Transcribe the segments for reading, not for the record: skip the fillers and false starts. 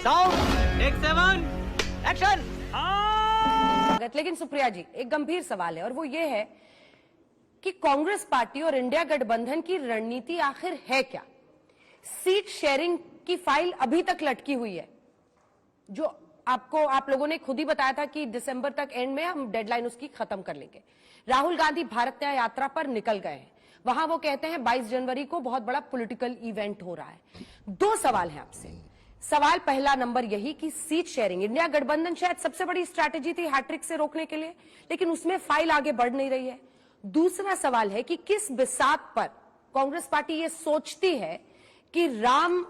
Sound take 7 action. लेकिन सुप्रिया जी, एक गंभीर सवाल है और वो ये है कि कांग्रेस पार्टी और इंडिया गठबंधन की रणनीति आखिर है क्या? सीट शेयरिंग की फाइल अभी तक लटकी हुई है, जो आप लोगों ने खुद ही बताया था कि दिसंबर तक एंड में हम डेडलाइन उसकी खत्म कर लेंगे। राहुल गांधी भारत न्याय यात्रा पर निकल गए हैं, वहां वो कहते हैं 22 जनवरी को बहुत बड़ा पॉलिटिकल इवेंट हो रहा है। दो सवाल है आपसे। सवाल पहला नंबर यही कि सीट शेयरिंग, इंडिया गठबंधन शायद सबसे बड़ी स्ट्रैटेजी थी हैट्रिक से रोकने के लिए, लेकिन उसमें फाइल आगे बढ़ नहीं रही है। दूसरा सवाल है कि किस बिसात पर कांग्रेस पार्टी ये सोचती है कि राम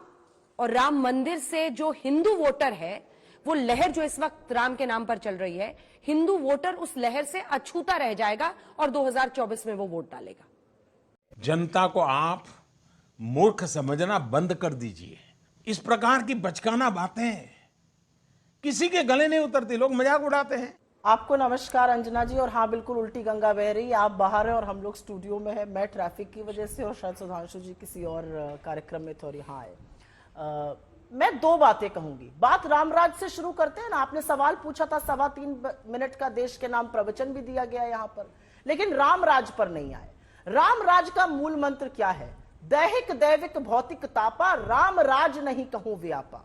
और राम मंदिर से जो हिंदू वोटर है, वो लहर जो इस वक्त राम के नाम पर चल रही है, हिंदू वोटर उस लहर से अछूता रह जाएगा और 2024 में वो वोट डालेगा। जनता को आप मूर्ख समझना बंद कर दीजिए। इस प्रकार की बचकाना बातें किसी के गले नहीं उतरती, लोग मजाक उड़ाते हैं। आपको नमस्कार अंजना जी। और हाँ, बिल्कुल उल्टी गंगा बह रही है। आप बाहर हैं और हम लोग स्टूडियो में हैं। मैं ट्रैफिक की वजह से और शायद सुधांशु जी किसी और कार्यक्रम में थे और यहाँ आए। मैं दो बातें कहूंगी। बात रामराज से शुरू करते हैं ना। आपने सवाल पूछा था, 3.25 मिनट का देश के नाम प्रवचन भी दिया गया यहाँ पर, लेकिन रामराज पर नहीं आए। रामराज का मूल मंत्र क्या है? दैहिक दैविक भौतिक तापा, राम राज नहीं कहूं व्यापा।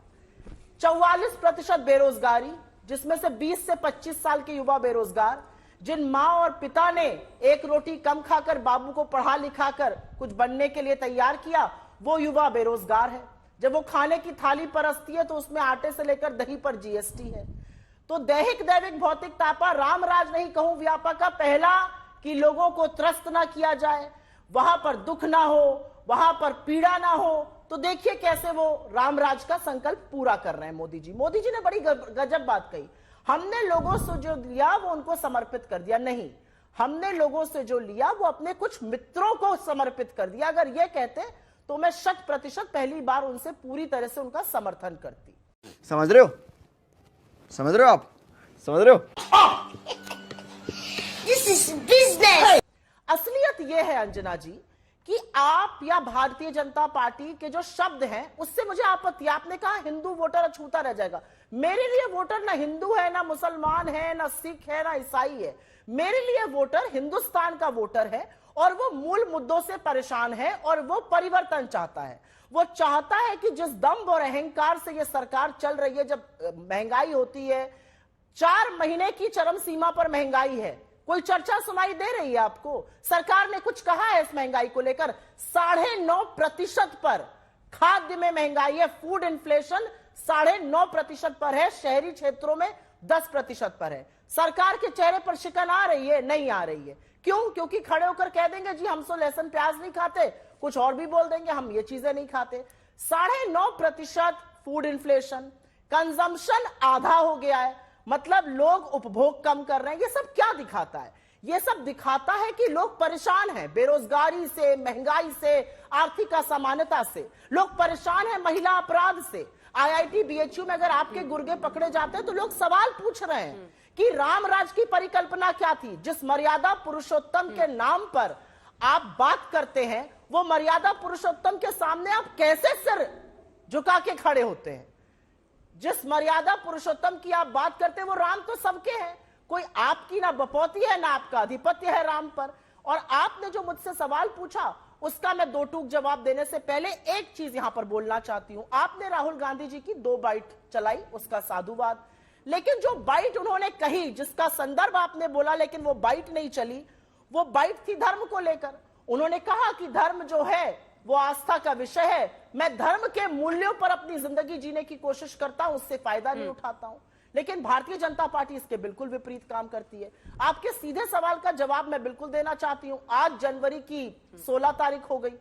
44% बेरोजगारी, जिसमें से 20 से 25 साल के युवा बेरोजगार, जिन माँ और पिता ने एक रोटी कम खाकर बाबू को पढ़ा लिखाकर कुछ बनने के लिए तैयार किया, वो युवा बेरोजगार है। जब वो खाने की थाली परसती है तो उसमें आटे से लेकर दही पर जीएसटी है। तो दैहिक दैविक भौतिक तापा, राम राज नहीं कहूं व्यापा का पहला कि लोगों को त्रस्त ना किया जाए, वहां पर दुख ना हो, वहां पर पीड़ा ना हो। तो देखिए कैसे वो रामराज का संकल्प पूरा कर रहे हैं मोदी जी। मोदी जी ने बड़ी गजब बात कही। हमने लोगों से जो लिया वो उनको समर्पित कर दिया। नहीं, हमने लोगों से जो लिया वो अपने कुछ मित्रों को समर्पित कर दिया। अगर ये कहते तो मैं 100% पहली बार उनसे पूरी तरह से उनका समर्थन करती। समझ रहे हो? समझ रहे हो आप? समझ रहे हो? This is business। असलियत यह है अंजना जी कि आप या भारतीय जनता पार्टी के जो शब्द हैं उससे मुझे आपत्ति। आपने कहा हिंदू वोटर अछूता रह जाएगा। मेरे लिए वोटर ना हिंदू है, ना मुसलमान है, ना सिख है, ना ईसाई है। मेरे लिए वोटर हिंदुस्तान का वोटर है और वो मूल मुद्दों से परेशान है और वो परिवर्तन चाहता है। वो चाहता है कि जिस दम्भ और अहंकार से ये सरकार चल रही है, जब महंगाई होती है, 4 महीने की चरम सीमा पर महंगाई है, कोई चर्चा सुनाई दे रही है आपको? सरकार ने कुछ कहा है इस महंगाई को लेकर? 9.5% पर खाद्य में महंगाई है। फूड इन्फ्लेशन 9.5% पर है, शहरी क्षेत्रों में 10% पर है। सरकार के चेहरे पर शिकन आ रही है? नहीं आ रही है। क्यों? क्योंकि खड़े होकर कह देंगे जी हम तो लहसुन प्याज नहीं खाते, कुछ और भी बोल देंगे हम ये चीजें नहीं खाते। 9.5% फूड इन्फ्लेशन, कंजम्पशन आधा हो गया है, मतलब लोग उपभोग कम कर रहे हैं। ये सब क्या दिखाता है? ये सब दिखाता है कि लोग परेशान हैं बेरोजगारी से, महंगाई से, आर्थिक असमानता से। लोग परेशान हैं महिला अपराध से। IIT BHU में अगर आपके गुर्गे पकड़े जाते हैं तो लोग सवाल पूछ रहे हैं कि रामराज की परिकल्पना क्या थी? जिस मर्यादा पुरुषोत्तम के नाम पर आप बात करते हैं, वो मर्यादा पुरुषोत्तम के सामने आप कैसे सिर झुका के खड़े होते हैं? जिस मर्यादा पुरुषोत्तम की आप बात करते हैं वो राम तो सबके हैं, कोई आपकी ना बपौती है ना आपका आधिपत्य है राम पर। और आपने जो मुझसे सवाल पूछा उसका मैं 2 टूक जवाब देने से पहले एक चीज यहां पर बोलना चाहती हूं। आपने राहुल गांधी जी की 2 बाइट चलाई, उसका साधुवाद, लेकिन जो बाइट उन्होंने कही, जिसका संदर्भ आपने बोला लेकिन वो बाइट नहीं चली, वो बाइट थी धर्म को लेकर। उन्होंने कहा कि धर्म जो है वो आस्था का विषय है, मैं धर्म के मूल्यों पर अपनी जिंदगी जीने की कोशिश करता हूं, उससे फायदा नहीं उठाता हूं। लेकिन भारतीय जनता पार्टी इसके बिल्कुल विपरीत काम करती है। आपके सीधे सवाल का जवाब मैं बिल्कुल देना चाहती हूं। आज जनवरी की 16 तारीख हो गई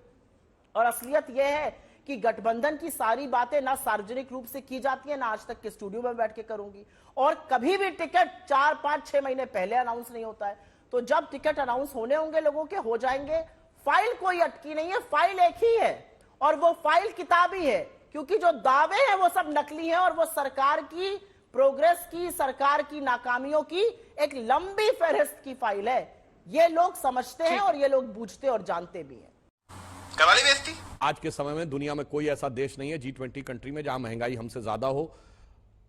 और असलियत यह है कि गठबंधन की सारी बातें ना सार्वजनिक रूप से की जाती है, ना आज तक के स्टूडियो में बैठ के करूंगी, और कभी भी टिकट 4, 5, 6 महीने पहले अनाउंस नहीं होता है। तो जब टिकट अनाउंस होने होंगे लोगों के, हो जाएंगे। फाइल कोई अटकी नहीं है, फाइल एक ही है और वो फाइल किताबी है, क्योंकि जो दावे हैं वो सब नकली हैं और वो सरकार की प्रोग्रेस की, सरकार की नाकामियों की एक लंबी फहरिस्त की फाइल है। ये लोग समझते हैं और ये लोग बूझते और जानते भी हैं। करवाली बेइज्जती। आज के समय में दुनिया में कोई ऐसा देश नहीं है G20 कंट्री में जहां महंगाई हमसे ज्यादा हो,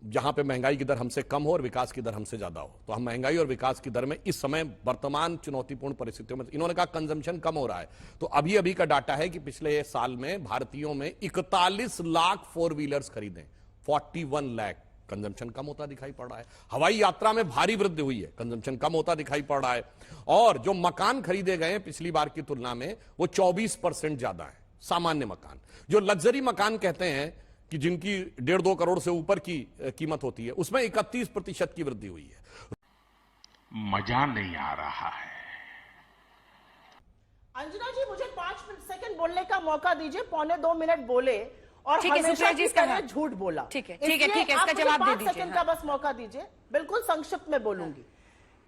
जहां पे महंगाई की दर हमसे कम हो और विकास की दर हमसे ज्यादा हो। तो हम महंगाई और विकास की दर में इस समय वर्तमान चुनौतीपूर्ण परिस्थितियों में, इन्होंने कहा कंजम्पशन कम हो रहा है, तो अभी अभी का डाटा है कि पिछले साल में भारतीयों में 41 लाख 4 व्हीलर्स खरीदे, 41 लाख। कंजम्पशन कम होता दिखाई पड़ रहा है। हवाई यात्रा में भारी वृद्धि हुई है, कंजम्पशन कम होता दिखाई पड़ रहा है। और जो मकान खरीदे गए पिछली बार की तुलना में वो 24% ज्यादा है। सामान्य मकान, जो लग्जरी मकान कहते हैं कि जिनकी 1.5-2 करोड़ से ऊपर की कीमत होती है, उसमें 31% की वृद्धि हुई है। मजा नहीं आ रहा है। अंजना जी, मुझे 5 सेकंड बोलने का मौका दीजिए। 1.25 मिनट बोले और ठीक है, हमेशा सुप्रिया जी, की इसका तरह झूठ बोला। ठीक है, इसलिए इसका आप मुझे जवाब दे 5 दीजिए। सेकंड का बस मौका दीजिए, बिल्कुल संक्षिप्त में बोलूंगी।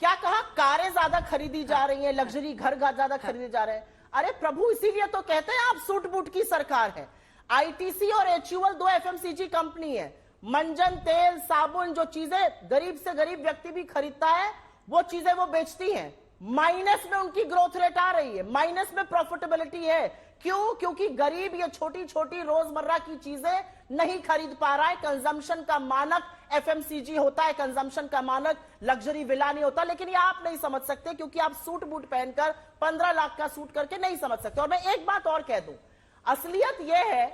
क्या कहा? कारें ज्यादा खरीदी जा रही हैं, लग्जरी घर ज्यादा खरीदे जा रहे हैं। अरे प्रभु, इसीलिए तो कहते हैं आप सूट बूट की सरकार है। आईटीसी और एचयूएल 2 एफएमसीजी कंपनी है। मंजन, तेल, साबुन, जो चीजें गरीब से गरीब व्यक्ति भी खरीदता है, वो चीजें वो बेचती हैं। माइनस में उनकी ग्रोथ रेट आ रही है, माइनस में प्रॉफिटेबिलिटी है। क्यों? क्योंकि गरीब ये छोटी छोटी रोजमर्रा की चीजें नहीं खरीद पा रहा है। कंजम्पशन का मानक एफएमसीजी होता है, कंजम्पशन का मानक लग्जरी विला नहीं होता। लेकिन ये आप नहीं समझ सकते, क्योंकि आप सूट बूट पहनकर 15 लाख का सूट करके नहीं समझ सकते। और मैं एक बात और कह दूं, असलियत यह है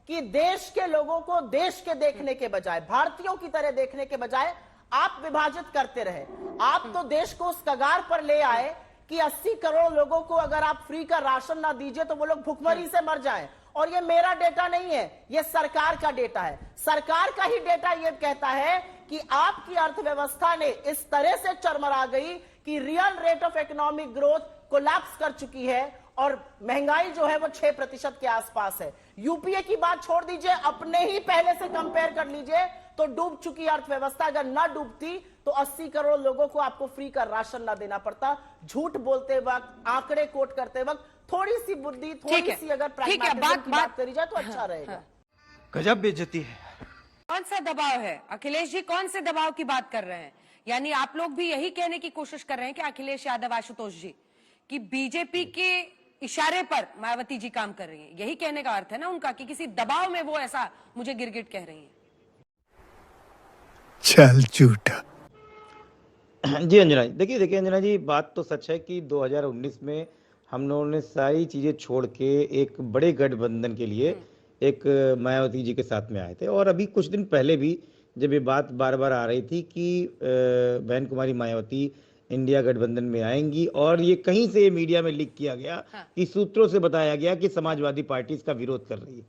कि देश के लोगों को देश के देखने के बजाय, भारतीयों की तरह देखने के बजाय आप विभाजित करते रहे। आप तो देश को उस कगार पर ले आए कि 80 करोड़ लोगों को अगर आप फ्री का राशन ना दीजिए तो वो लोग भुखमरी से मर जाएं। और ये मेरा डेटा नहीं है, ये सरकार का डेटा है। सरकार का ही डेटा ये कहता है कि आपकी अर्थव्यवस्था ने इस तरह से चरमरा गई कि real rate of economic growth collapse कर चुकी है और महंगाई जो है वो 6% के आसपास है। यूपीए की बात छोड़ दीजिए, अपने ही पहले से कंपेयर कर लीजिए तो डूब चुकी अर्थव्यवस्था अगर ना डूबती तो 80 करोड़ लोगों को आपको फ्री का राशन ना देना पड़ता। झूठ बोलते वक्त, आंकड़े कोट करते वक्त थोड़ी सी बुद्धि, थोड़ी सी अगर प्रैग्मैटिज्म की बात करी जाए तो अच्छा रहेगा। गजब बेइज्जती है। कौन सा दबाव है? अखिलेश जी कौन से दबाव की बात कर रहे हैं? यानी आप लोग भी यही कहने की कोशिश कर रहे हैं कि अखिलेश यादव, आशुतोष जी, कि बीजेपी के इशारे पर मायावती जी काम कर रही हैं, यही कहने का अर्थ है ना उनका, कि किसी दबाव में वो ऐसा मुझे गिरगिट कह रही हैं। चल झूठा। जी अंजना जी, देखिए अंजना जी, बात तो सच है कि 2019 में हम लोगों ने सारी चीज़ें छोड़ के एक बड़े गठबंधन के लिए एक मायावती जी के साथ में आए थे। और अभी कुछ दिन पहले भी जब ये बात बार बार आ रही थी कि बहन कुमारी मायावती इंडिया गठबंधन में आएंगी, और ये कहीं से मीडिया में लीक किया गया कि सूत्रों से बताया गया कि समाजवादी पार्टी इसका विरोध कर रही है,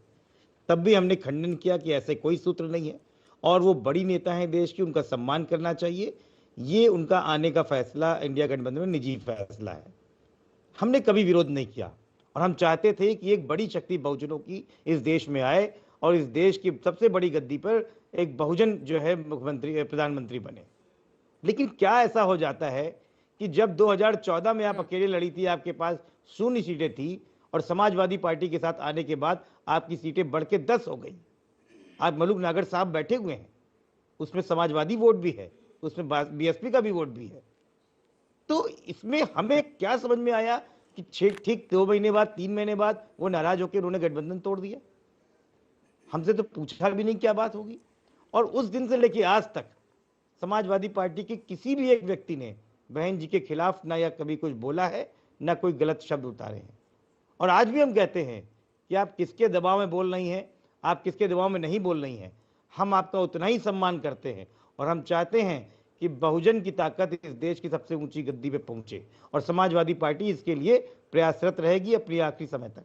तब भी हमने खंडन किया कि ऐसे कोई सूत्र नहीं है और वो बड़ी नेता हैं देश की, उनका सम्मान करना चाहिए। ये उनका आने का फैसला इंडिया गठबंधन में निजी फैसला है, हमने कभी विरोध नहीं किया। और हम चाहते थे कि एक बड़ी शक्ति बहुजनों की इस देश में आए और इस देश की सबसे बड़ी गद्दी पर एक बहुजन जो है मुख्यमंत्री, प्रधानमंत्री बने। लेकिन क्या ऐसा हो जाता है कि जब 2014 में आप अकेले लड़ी थी, आपके पास 0 सीटें थी, और समाजवादी पार्टी के साथ आने के बाद आपकी सीटें बढ़ के 10 हो गई। आज मलूक नागर साहब बैठे हुए हैं, उसमें समाजवादी वोट भी है, उसमें बीएसपी का भी वोट भी है। तो इसमें हमें क्या समझ में आया कि ठीक 2 महीने बाद, 3 महीने बाद वो नाराज होकर उन्होंने गठबंधन तोड़ दिया। हमसे तो पूछा भी नहीं क्या बात होगी। और उस दिन से लेके आज तक समाजवादी पार्टी के किसी भी एक व्यक्ति ने बहन जी के खिलाफ ना या कभी कुछ बोला है, ना कोई गलत शब्द उतारे हैं। और आज भी हम कहते हैं कि आप किसके दबाव में बोल रही हैं, आप किसके दबाव में नहीं बोल रही हैं, हम आपका उतना ही सम्मान करते हैं। और हम चाहते हैं कि बहुजन की ताकत इस देश की सबसे ऊंची गद्दी पे पहुंचे, और समाजवादी पार्टी इसके लिए प्रयासरत रहेगी अपनी आखिरी समय तक।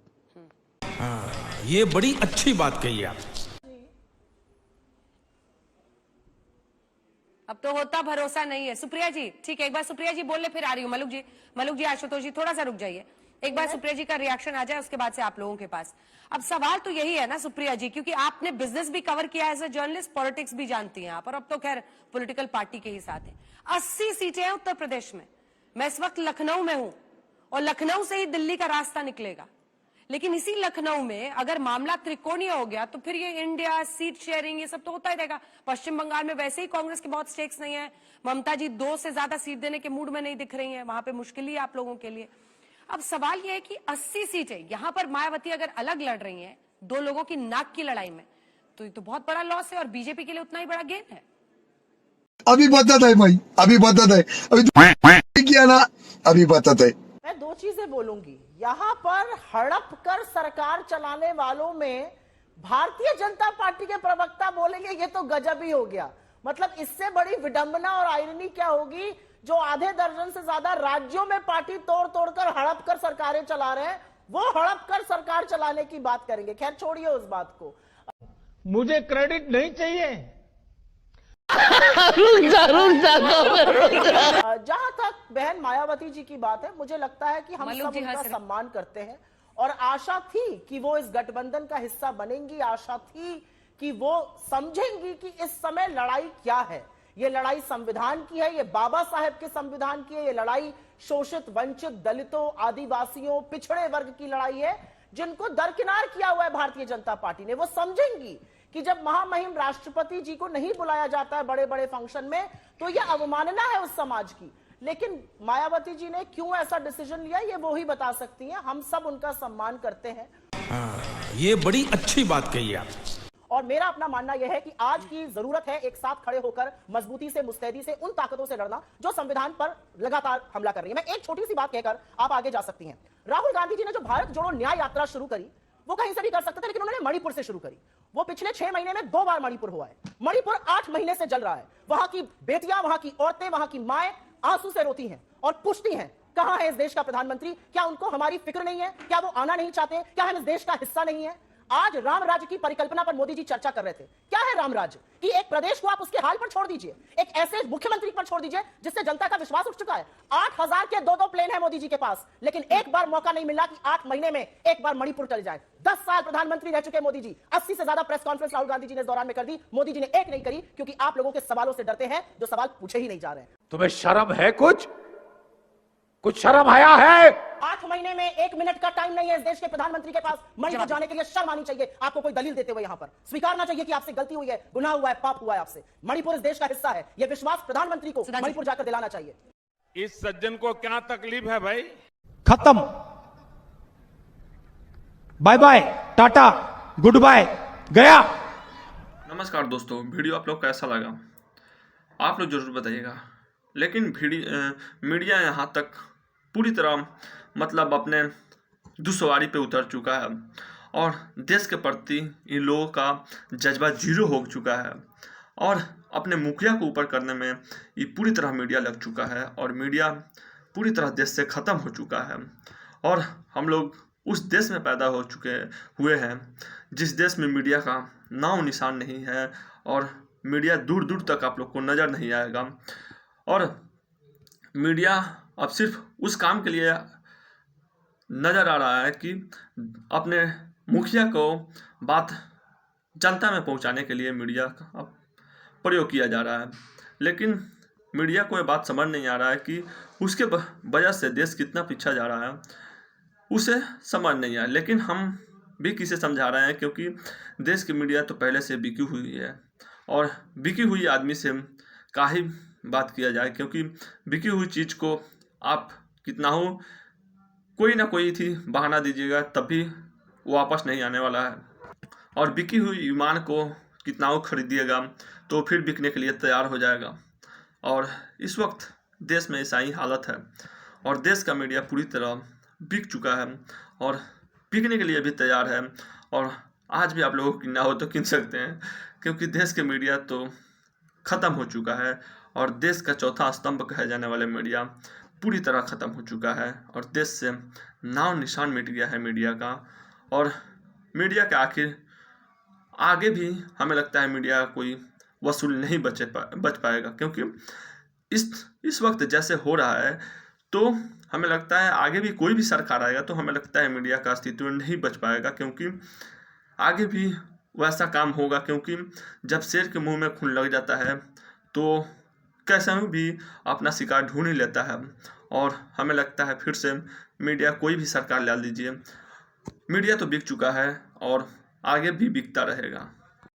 ये बड़ी अच्छी बात कही आप। अब तो होता भरोसा नहीं है। सुप्रिया जी, ठीक है, एक बार सुप्रिया जी बोल ले, फिर आ रही हूँ मलुक जी, आशुतोष जी, थोड़ा सा रुक जाइए। एक बार सुप्रिया जी का रिएक्शन आ जाए, उसके बाद से आप लोगों के पास। अब सवाल तो यही है ना सुप्रिया जी, क्योंकि आपने बिजनेस भी कवर किया है एज ए जर्नलिस्ट, पॉलिटिक्स भी जानती हैं आप, और अब तो खैर पॉलिटिकल पार्टी के ही साथ हैं। 80 सीटें हैं उत्तर प्रदेश में। मैं इस वक्त लखनऊ में हूं, और लखनऊ से ही दिल्ली का रास्ता निकलेगा। लेकिन इसी लखनऊ में अगर मामला त्रिकोणीय हो गया तो फिर ये इंडिया, सीट शेयरिंग, ये सब तो होता ही रहेगा। पश्चिम बंगाल में वैसे ही कांग्रेस के बहुत स्टेक्स नहीं है, ममता जी 2 से ज्यादा सीट देने के मूड में नहीं दिख रही हैं, वहां पे मुश्किल ही है आप लोगों के लिए। अब सवाल यह है कि 80 सीटें यहां पर मायावती अगर अलग लड़ रही हैं 2 लोगों की नाक की लड़ाई में, तो ये तो बहुत बड़ा लॉस है, और बीजेपी के लिए उतना ही बड़ा गेन है। अभी बताता है भाई, अभी बताता है, अभी किया ना, अभी बताता है। मैं दो चीजें बोलूंगी। यहां पर हड़प कर सरकार चलाने वालों में भारतीय जनता पार्टी के प्रवक्ता बोलेंगे, ये तो गजब ही हो गया। मतलब इससे बड़ी विडंबना और आयरनी क्या होगी, जो आधे दर्जन से ज्यादा राज्यों में पार्टी तोड़ तोड़कर हड़प कर सरकारें चला रहे हैं, वो हड़प कर सरकार चलाने की बात करेंगे। खैर छोड़िए उस बात को। मुझे क्रेडिट नहीं चाहिए। जहां तक बहन मायावती जी की बात है, मुझे लगता है कि हम मल्लू सब जी, उनका हाँ, सर। सम्मान करते हैं और आशा थी कि वो इस गठबंधन का हिस्सा बनेंगी। आशा थी कि वो समझेंगी कि इस समय लड़ाई क्या है। ये लड़ाई संविधान की है, ये बाबा साहेब के संविधान की है, ये लड़ाई शोषित, वंचित, दलितों, आदिवासियों, पिछड़े वर्ग की लड़ाई है, जिनको दरकिनार किया हुआ है भारतीय जनता पार्टी ने। वो समझेंगी कि जब महामहिम राष्ट्रपति जी को नहीं बुलाया जाता है बड़े बड़े फंक्शन में, तो यह अवमानना है उस समाज की। लेकिन मायावती जी ने क्यों ऐसा डिसीजन लिया, ये वो ही बता सकती हैं। हम सब उनका सम्मान करते हैं। ये बड़ी अच्छी बात कही आप। और मेरा अपना मानना यह है कि आज की जरूरत है एक साथ खड़े होकर मजबूती से, मुस्तैदी से उन ताकतों से लड़ना जो संविधान पर लगातार हमला कर रही है। मैं एक छोटी सी बात कहकर आप आगे जा सकती हैं। राहुल गांधी जी ने जो भारत जोड़ो न्याय यात्रा शुरू करी, वो कहीं से भी कर सकते थे, लेकिन उन्होंने मणिपुर से शुरू करी। वो पिछले 6 महीने में 2 बार मणिपुर हुआ है। मणिपुर 8 महीने से जल रहा है। वहां की बेटियां, वहां की औरतें, वहां की माएं आंसू से रोती हैं और पूछती हैं, कहां है इस देश का प्रधानमंत्री? क्या उनको हमारी फिक्र नहीं है? क्या वो आना नहीं चाहते? क्या हम इस देश का हिस्सा नहीं है? आज राम राज्य की परिकल्पना पर मोदी जी चर्चा कर रहे थे। क्या है राम राज्य? कि एक प्रदेश को आप उसके हाल पर छोड़ दीजिए, एक ऐसे मुख्यमंत्री पर छोड़ दीजिए जिससे जनता का विश्वास उठ चुका है। 8000 के 2-2 प्लेन है मोदी जी के पास, लेकिन एक बार मौका नहीं मिला कि 8 महीने में एक बार मणिपुर चल जाए। 10 साल प्रधानमंत्री रह चुके मोदी जी। 80 से ज्यादा प्रेस कॉन्फ्रेंस राहुल गांधी जी ने इस दौरान में कर दी, मोदी जी ने एक नहीं करी, क्योंकि आप लोगों के सवालों से डरते हैं जो सवाल पूछे ही नहीं जा रहे हैं। तुम्हें शर्म है? कुछ शर्म आया है? 8 महीने में 1 मिनट का टाइम नहीं है इस देश के प्रधानमंत्री के पास। मणिपुर जाने के लिए शर्म आनी चाहिए आपको, कोई दलील देते हुए। यहां पर स्वीकारना चाहिए कि आपसे गलती हुई है, गुनाह हुआ है, पाप हुआ है आपसे। मणिपुर इस देश का हिस्सा है, यह विश्वास प्रधानमंत्री को मणिपुर जाकर दिलाना चाहिए। इस सज्जन को क्या तकलीफ है भाई? खत्म, बाय बाय, टाटा, गुड बाय, गया। नमस्कार दोस्तों, वीडियो आप लोग कैसा लगा आप लोग जरूर बताइएगा। लेकिन मीडिया यहाँ तक पूरी तरह मतलब अपने दुश्वारी पे उतर चुका है और देश के प्रति इन लोगों का जज्बा जीरो हो चुका है और अपने मुखिया को ऊपर करने में ये पूरी तरह मीडिया लग चुका है और मीडिया पूरी तरह देश से ख़त्म हो चुका है। और हम लोग उस देश में पैदा हो चुके हुए हैं जिस देश में मीडिया का नाम निशान नहीं है और मीडिया दूर दूर तक आप लोग को नज़र नहीं आएगा। और मीडिया अब सिर्फ उस काम के लिए नज़र आ रहा है कि अपने मुखिया को बात जनता में पहुंचाने के लिए मीडिया का प्रयोग किया जा रहा है। लेकिन मीडिया को ये बात समझ नहीं आ रहा है कि उसके वजह से देश कितना पीछा जा रहा है, उसे समझ नहीं आया। लेकिन हम भी किसे समझा रहे हैं, क्योंकि देश की मीडिया तो पहले से बिकी हुई है और बिकी हुई आदमी से का ही बात किया जाए, क्योंकि बिकी हुई चीज़ को आप कितना हो कोई ना कोई थी बहाना दीजिएगा तब भी वो वापस नहीं आने वाला है। और बिकी हुई ईमान को कितना हो खरीदिएगा तो फिर बिकने के लिए तैयार हो जाएगा। और इस वक्त देश में ऐसा ही हालत है और देश का मीडिया पूरी तरह बिक चुका है और बिकने के लिए भी तैयार है। और आज भी आप लोगों को कितना हो तो किन सकते हैं, क्योंकि देश के मीडिया तो ख़त्म हो चुका है और देश का चौथा स्तंभ कहे जाने वाले मीडिया पूरी तरह ख़त्म हो चुका है और देश से नाम निशान मिट गया है मीडिया का। और मीडिया के आखिर आगे भी हमें लगता है मीडिया का कोई वसूल नहीं बच पाएगा, क्योंकि इस वक्त जैसे हो रहा है तो हमें लगता है आगे भी कोई भी सरकार आएगा तो हमें लगता है मीडिया का अस्तित्व नहीं बच पाएगा, क्योंकि आगे भी वैसा काम होगा। क्योंकि जब शेर के मुंह में खून लग जाता है तो कैसे भी अपना शिकार ढूंढ ही लेता है। और हमें लगता है फिर से मीडिया कोई भी सरकार ला लीजिए, मीडिया तो बिक चुका है और आगे भी बिकता रहेगा।